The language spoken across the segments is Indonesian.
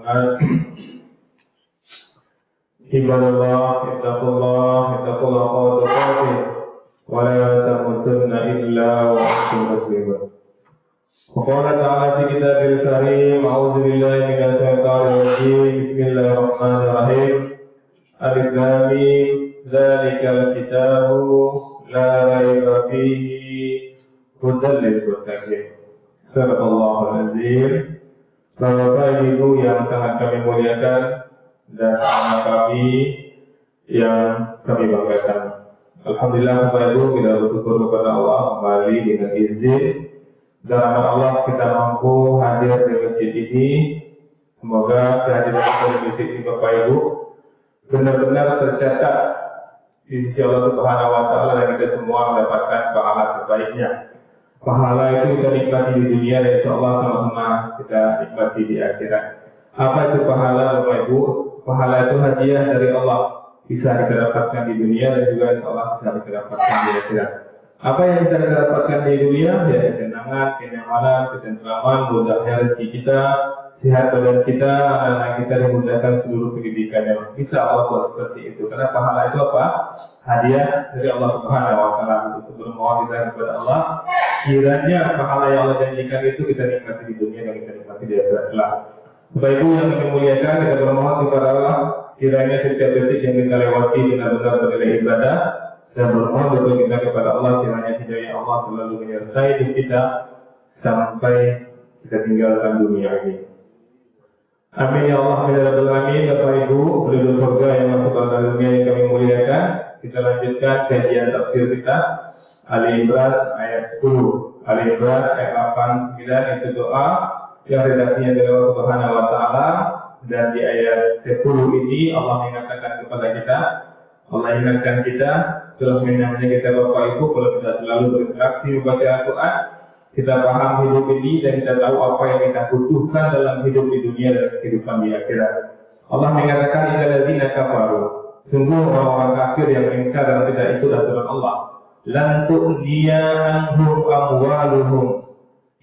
بعد عباد الله اتقوا الله حق تقاته ولا تموتن إلا وأنتم مسلمون. وقال تعالى في كتابه الكريم أعوذ بالله من الشيطان الرجيم بسم الله الرحمن الرحيم ألف لام ميم ذلك الكتاب لا ريب فيه هدى للمتقين. Sadaqallahul azim. Bapak Ibu yang sangat kami muliakan dan anak kami yang kami banggakan. Alhamdulillah Bapak Ibu, kita bersyukur kepada Allah kembali dengan izin dan rahmat Allah kita mampu hadir di masjid ini. Semoga kehadiran kita di masjid ini Bapak Ibu benar-benar tercatat di sisi Allah Subhanahu wa taala dan kita semua mendapatkan pahala terbaiknya. Pahala itu kita nikmati di dunia dan insya Allah sama-sama kita nikmati di akhirat. Apa itu pahala Bapak Ibu? Pahala itu hadiah dari Allah, bisa kita dapatkan di dunia dan juga insya Allah bisa kita dapatkan di akhirat. Apa yang bisa kita dapatkan di dunia? Ya ketenangan, kenyamanan, ketentraman, mudahnya rezeki kita, sehat badan kita, anak-anak kita dimudahkan seluruh pendidikan yang bisa Allah buat seperti itu. Karena pahala itu apa? Hadiah dari Allah Subhanahu wa taala. Untuk bermohon kita kepada Allah, kiranya pahala yang Allah janjikan itu kita nikmati di dunia dan kita nikmati di akhirat kelak. Bapak Ibu yang kami muliakan, kita bermohon kepada Allah, kiranya setiap detik yang kita lewati benar-benar bernilai ibadah dan bermohon betul kita kepada Allah, kiranya hidayah Allah selalu menyertai hidup kita sampai kita tinggalkan dunia ini. Amin ya Allah, amin. Bapak Ibu, penduduk surga yang masuk ke dalam dunia yang kami muliakan, kita lanjutkan kajian tafsir kita Ali Imran ayat 10. Ali Imran ayat 8, 9 itu doa yang redaksinya dari Allah Subhanahu wa taala, dan di ayat 10 ini Allah mengingatkan kepada kita, terus mengingatkan kita Bapak Ibu kalau kita selalu berinteraksi membaca Al-Quran, kita paham hidup ini dan kita tahu apa yang kita butuhkan dalam hidup di dunia dan kehidupan di akhirat. Allah mengatakan innalladzina kafaru, sungguh orang-orang kafir yang ingkar dan tidak ikut aturan Allah, lan tu'niya anhum amwaluhum,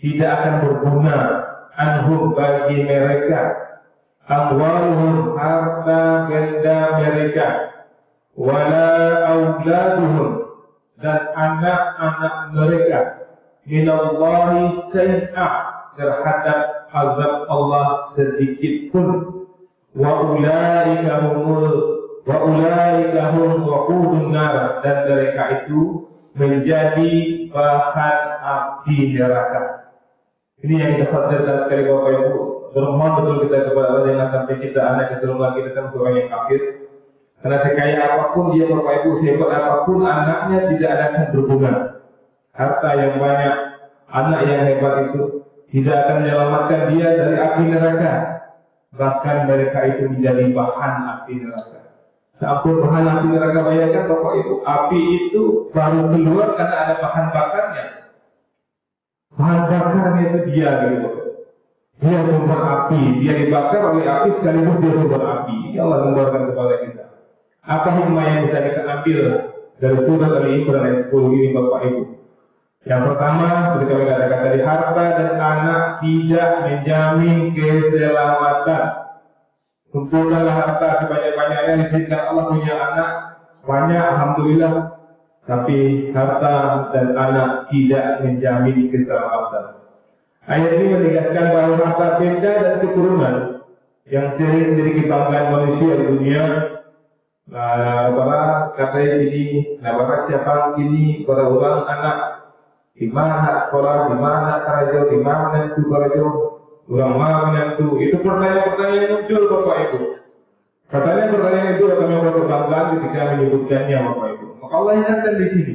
tidak akan berguna anhum bagi mereka, amwaluhum harta benda mereka, wala auladuhum dan anak-anak mereka, minallahi say'a terhadap azab Allah sedikit pun, wa ulaika hum waqudun nar, dan mereka itu menjadi bahan api neraka. Ini yang kita khawatirkan sekali Bapak Ibu. Bermohon betul kita kepada Allah jangan sampai kita anak keturunan kita kan orang yang kafir. Karena sekaya apapun dia Bapak Ibu, sehebat apapun anaknya tidak akan berguna. Harta yang banyak, anak yang hebat itu tidak akan menyelamatkan dia dari api neraka. Bahkan mereka itu menjadi bahan api neraka. Sampun bahan api neraka, bayangkan Bapak Ibu, api itu baru keluar karena ada bahan bakarnya. Bahan bakarnya itu dia gitu. Dia sumber api, dia dibakar oleh api sekaligus dia sumber api. Ini Allah membuatkan kepada kita. Apa hikmah yang bisa kita ambil dari surat Al-Imran ayat 10 ini Bapak Ibu? Yang pertama, seperti kami katakan tadi, harta dan anak tidak menjamin keselamatan. Kumpulkanlah harta sebanyak-banyaknya, izinkan Allah punya anak banyak, alhamdulillah. Tapi harta dan anak tidak menjamin keselamatan. Ayat ini menegaskan bahwa harta benda dan keturunan yang sering menjadi kebanggaan manusia di dunia. Para katanya ini, para siapa ini, para orang anak di mana sekolah, di mana kerja, di mana itu kerja, orang mana itu. Itu pertanyaan-pertanyaan yang muncul Bapak Ibu. Pertanyaan itu akan membuat kebanggaan ketika menyebutkannya Bapak Ibu. Maka Allah ingatkan di sini,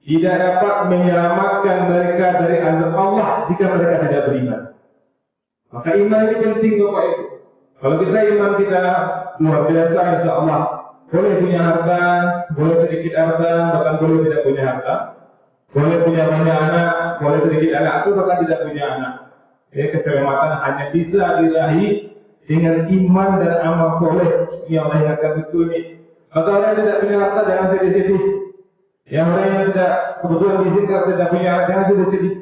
tidak dapat menyelamatkan mereka dari azab Allah jika mereka tidak beriman. Maka iman ini penting Bapak Ibu. Kalau kita iman kita luar biasa, insya Allah boleh punya harta, boleh sedikit harta, bahkan boleh tidak punya harta, boleh punya banyak anak, boleh sedikit anak, atau bahkan tidak punya anak. Keselamatan hanya bisa diraih dengan iman dan amal soleh yang Allah ingatkan betul ini. Maka orang yang tidak punya harta jangan sedih-sedih. Yang orang yang tidak kebetulan diizinkan tidak punya harta jangan sedih-sedih.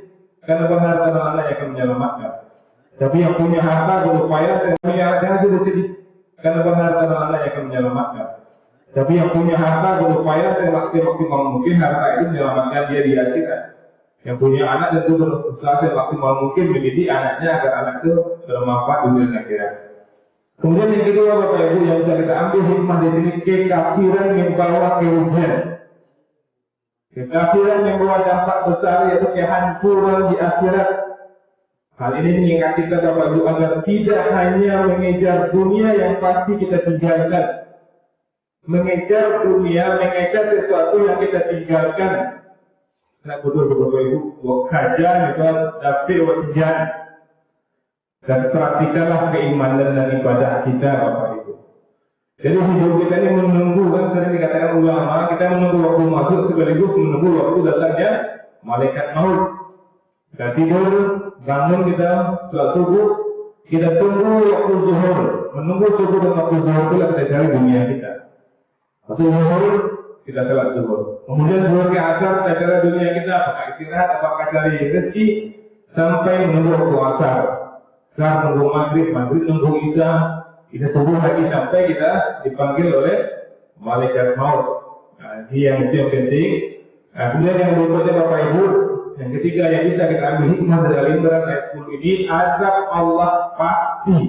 Karena benar harta dan anak yang akan menyelamatkan. Tapi yang punya harta berupaya saya punya anak sudah sedih. Karena harta anak yang akan menyelamatkan. Tapi yang punya harta berupaya semaksimal mungkin harta itu menyelamatkan dia di akhirat. Yang punya anak tentu berusaha semaksimal mungkin mendidik anaknya agar anak itu bermanfaat di dunia akhirat. Kemudian yang kedua Bapak Ibu yang bisa kita ambil hikmah di sini, kekafiran membawa kerugian. Kekafiran membawa dampak besar yaitu kehancuran di akhirat. Hal ini mengingat kita Bapak Ibu agar tidak hanya mengejar dunia yang pasti kita tinggalkan. Mengejar dunia, mengejar sesuatu yang kita tinggalkan. Nak bodoh Bapak Ibu, kajian itu tapi wajian. Dan perhatikanlah keimanan dan ibadah kita Bapak Ibu. Jadi hidup kita ini menunggu, kan sering dikatakan ulama, kita menunggu waktu masuk sekaligus menunggu waktu datangnya malaikat maut. Kita tidur, bangun kita sholat subuh, kita tunggu waktu zuhur, menunggu subuh dan waktu zuhur itulah kita cari dunia kita. Waktu zuhur kita sholat zuhur, kemudian zuhur ke asar kita cari dunia kita, apakah istirahat, apakah cari rezeki, sampai menunggu waktu asar. Sekarang nunggu maghrib nunggu isya, kita tunggu lagi sampai kita dipanggil oleh malaikat maut. Nah, ini yang penting. Nah, kemudian yang berikutnya Bapak Ibu, yang ketiga yang bisa kita ambil hikmah dari Al-Imran ayat 10 ini, azab Allah pasti.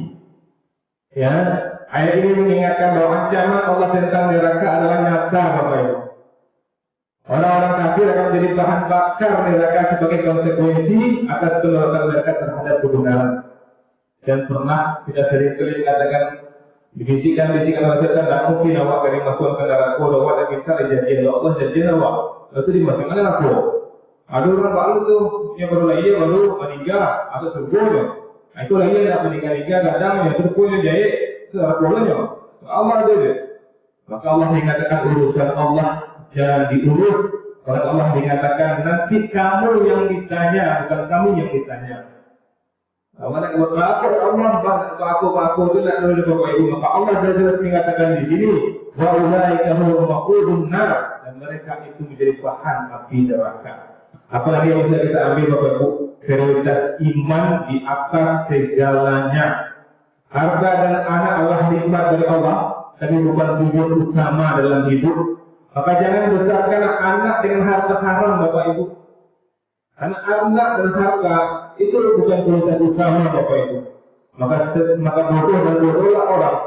Ya, ayat ini mengingatkan bahwa ancaman Allah tentang neraka adalah nyata Bapak Ibu. Orang-orang kafir akan menjadi bahan bakar neraka sebagai konsekuensi atas penolakan mereka terhadap kebenaran. Dan pernah kita sering-sering katakan bisikan-bisikan oleh setan, tak mungkin awak akan dimasukkan ke neraka. Awak dah minta janjian Allah, janjian awak. Lalu dimasukkan ke neraka. Ada orang baru tuh yang baru lahir baru meninggal atau surga. Nah, itu lagi yang meninggal kadang yang terpunya jahit serapolanya. Allah ada dia. Maka Allah mengatakan urusan Allah jangan diurus. Kalau Allah mengatakan nanti kamu yang ditanya, bukan kamu yang ditanya. Mana aku itu tidak boleh Bapak Ibu. Maka Allah jelas mengatakan di sini, wa ulaika hum waqudun nar, dan mereka itu menjadi bahan api neraka. Apalagi yang bisa kita ambil Bapak Ibu, prioritas iman di atas segalanya. Harta dan anak adalah nikmat dari Allah, tapi bukan tujuan utama dalam hidup. Maka jangan besarkan anak dengan harta haram Bapak Ibu. Anak dan harta itu bukan prioritas utama Bapak Ibu. Maka bodohlah orang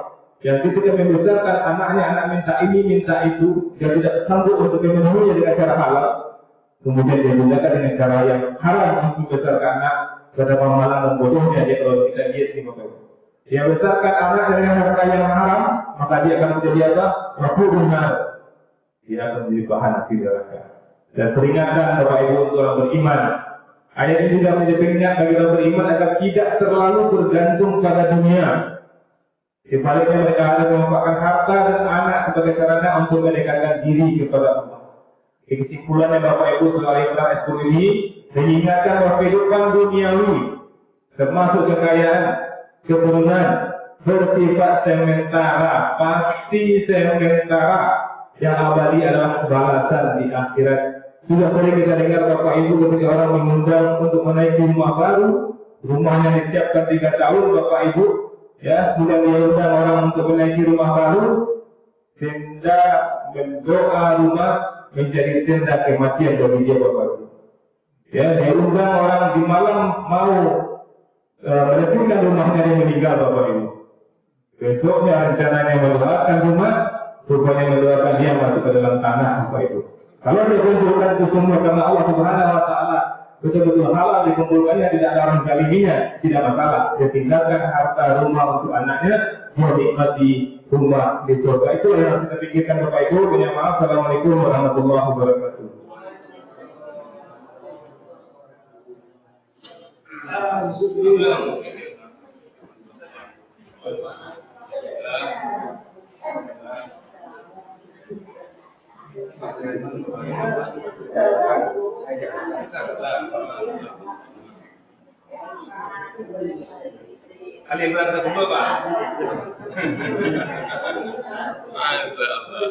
yang ketika membesarkan anaknya, anak minta ini minta itu, dia tidak sanggup untuk memenuhinya dengan cara halal, kemudian dia gunakan dengan cara yang haram untuk membesarkan anak. Betapa malang dan bodohnya dia kalau kita lihat ini Bapak Ibu. Dia besarkan anak dengan harta yang haram, maka dia akan menjadi apa? Waqudun nar. Dia akan menjadi bahan api neraka. Dan peringatan Bapak Ibu untuk orang beriman. Ayat ini juga menjadi peringatan bagi orang beriman agar tidak terlalu bergantung pada dunia. Sebaliknya mereka harus memanfaatkan harta dan anak sebagai sarana untuk mendekatkan diri kepada Allah. Kesimpulannya Bapak Ibu setelah Al-Imran ayat 10 ini mengingatkan bahwa kehidupan duniawi termasuk kekayaan, keturunan bersifat sementara, pasti sementara. Yang abadi adalah balasan di akhirat. Sudah sering kita dengar Bapak Ibu ketika orang mengundang untuk menaiki rumah baru, rumahnya disiapkan 3 tahun Bapak Ibu, ya, kemudian dia undang orang untuk menaiki rumah baru, tenda mendoa rumah menjadi tenda kematian bagi dia Bapak Ibu. Ya, dia undang orang di malam mau meresmikan rumahnya dia meninggal Bapak Ibu. Besoknya rencananya mendoakan rumah, rupanya mendoakan dia masuk ke dalam tanah Bapak Ibu. Kalau dikumpulkan itu semua karena Allah Subhanahu Wa Taala betul-betul halal dikumpulkannya, tidak ada orang zaliminya, tidak masalah. Dia tinggalkan harta rumah untuk anaknya, menikmati rumah di surga. Itu yang harus kita pikirkan Bapak Ibu. Punya maaf. Assalamualaikum warahmatullahi wabarakatuh. Al-Imran 1 Pak. Masya Allah.